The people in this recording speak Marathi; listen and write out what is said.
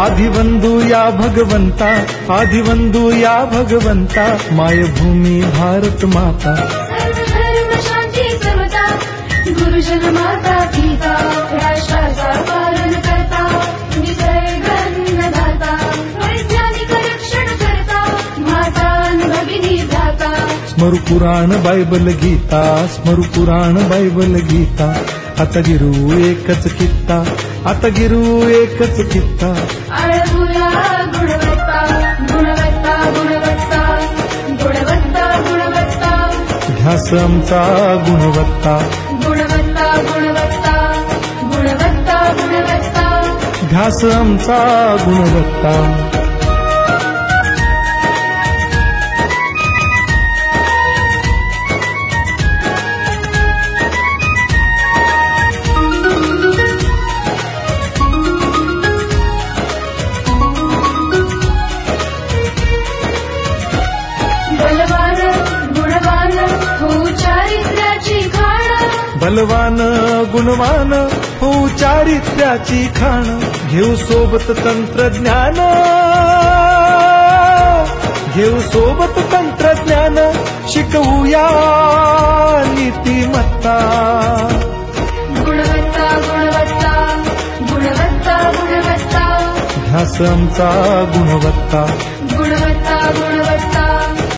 आदिवंदू या भगवंता, आदिवंदू या भगवंता, मायभूमी भारत माता. सर्वधर्म शांती समता, गुरुजन माता पिता, राष्ट्राचा पालन करता, निसर्ग अन्नदाता, वैज्ञानिक रक्षण करता, माता भगिनी भ्राता. स्मरू पुराण बायबल गीता, स्मरू पुराण बायबल गीता. आता गिरू एकच कित्ता, आता गिरू एकच कित्ता. आळवूया गुणवत्ता, गुणवत्ता, गुणवत्ता, गुणवत्ता, गुणवत्ता. ध्यास आमचा गुणवत्ता, गुणवत्ता, गुणवत्ता, गुणवत्ता, गुणवत्ता. ध्यास आमचा गुणवत्ता. बलवान गुणवान होऊ चारित्र्याची खाण, बलवान गुणवान होऊ चारित्र्याची खाण. घेऊ सोबत तंत्रज्ञान, घेऊ सोबत तंत्रज्ञान. शिकवूया नीतिमत्ता. गुणवत्ता, गुणवत्ता, गुणवत्ता, गुणवत्ता. ध्यास आमचा गुणवत्ता, गुणवत्ता,